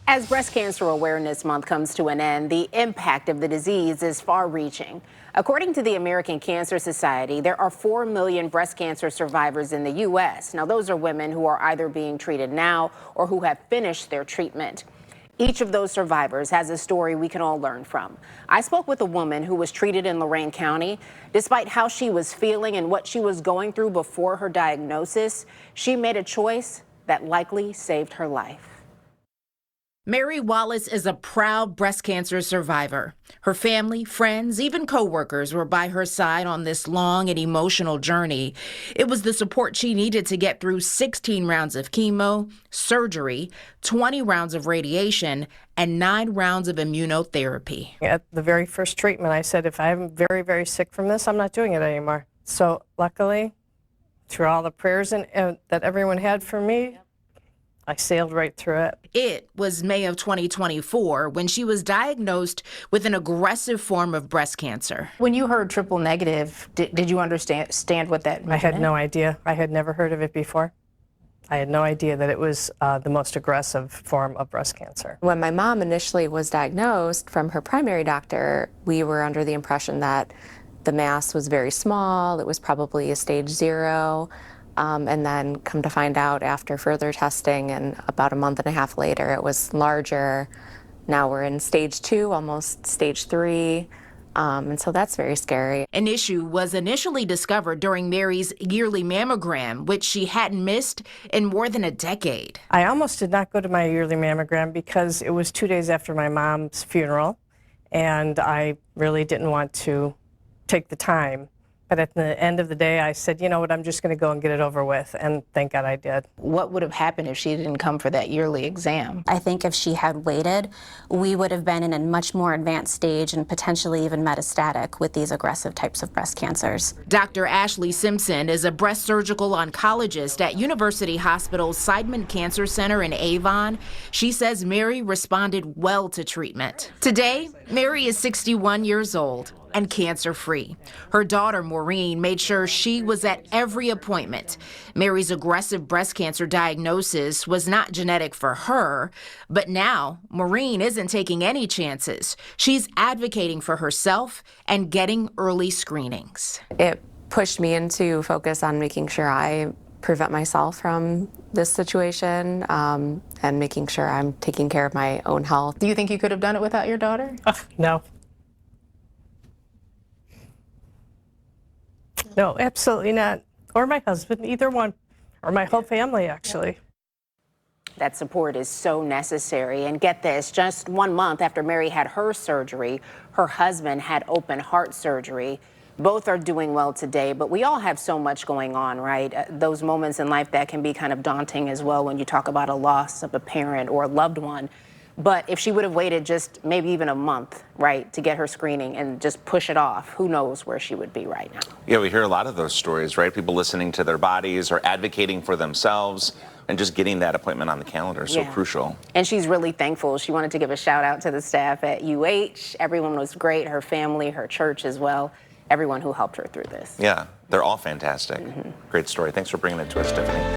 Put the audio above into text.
As Breast Cancer Awareness Month comes to an end, the impact of the disease is far-reaching. According to the American Cancer Society, there are 4 million breast cancer survivors in the U.S. Now, those are women who are either being treated now or who have finished their treatment. Each of those survivors has a story we can all learn from. I spoke with a woman who was treated in Lorain County. Despite how she was feeling and what she was going through before her diagnosis, she made a choice that likely saved her life. Mary Wallace is a proud breast cancer survivor. Her family, friends, even co-workers were by her side on this long and emotional journey. It was the support she needed to get through 16 rounds of chemo, surgery, 20 rounds of radiation, and 9 rounds of immunotherapy. At the very first treatment, I said, if I'm very, very sick from this, I'm not doing it anymore. So luckily, through all the prayers that everyone had for me, I sailed right through it. It was May of 2024 when she was diagnosed with an aggressive form of breast cancer. When you heard triple negative, did you understand what that meant? I had no idea. I had never heard of it before. I had no idea that it was the most aggressive form of breast cancer. When my mom initially was diagnosed from her primary doctor, we were under the impression that the mass was very small. It was probably a stage 0. And then come to find out after further testing and about a month and a half later, it was larger. Now we're in stage 2, almost stage 3. And so that's very scary. An issue was initially discovered during Mary's yearly mammogram, which she hadn't missed in more than a decade. I almost did not go to my yearly mammogram because it was 2 days after my mom's funeral, and I really didn't want to take the time. But at the end of the day, I said, you know what, I'm just going to go and get it over with, and thank God I did. What would have happened if she didn't come for that yearly exam? I think if she had waited, we would have been in a much more advanced stage and potentially even metastatic with these aggressive types of breast cancers. Dr. Ashley Simpson is a breast surgical oncologist at University Hospital's Seidman Cancer Center in Avon. She says Mary responded well to treatment. Today, Mary is 61 years old and cancer-free. Her daughter, Maureen, made sure she was at every appointment. Mary's aggressive breast cancer diagnosis was not genetic for her, but now Maureen isn't taking any chances. She's advocating for herself and getting early screenings. It pushed me into focus on making sure I prevent myself from this situation and making sure I'm taking care of my own health. Do you think you could have done it without your daughter? No. No, absolutely not. Or my husband, either one. Or my whole family, actually. That support is so necessary. And get this, just 1 month after Mary had her surgery, her husband had open heart surgery. Both are doing well today, but we all have so much going on, right? Those moments in life that can be kind of daunting as well when you talk about a loss of a parent or a loved one. But if she would have waited just maybe even a month, right, to get her screening and just push it off, who knows where she would be right now. Yeah, we hear a lot of those stories, right? People listening to their bodies or advocating for themselves and just getting that appointment on the calendar is so crucial. And she's really thankful. She wanted to give a shout out to the staff at UH. Everyone was great, her family, her church as well. Everyone who helped her through this. Yeah, they're all fantastic. Great story. Thanks for bringing it to us, Tiffany.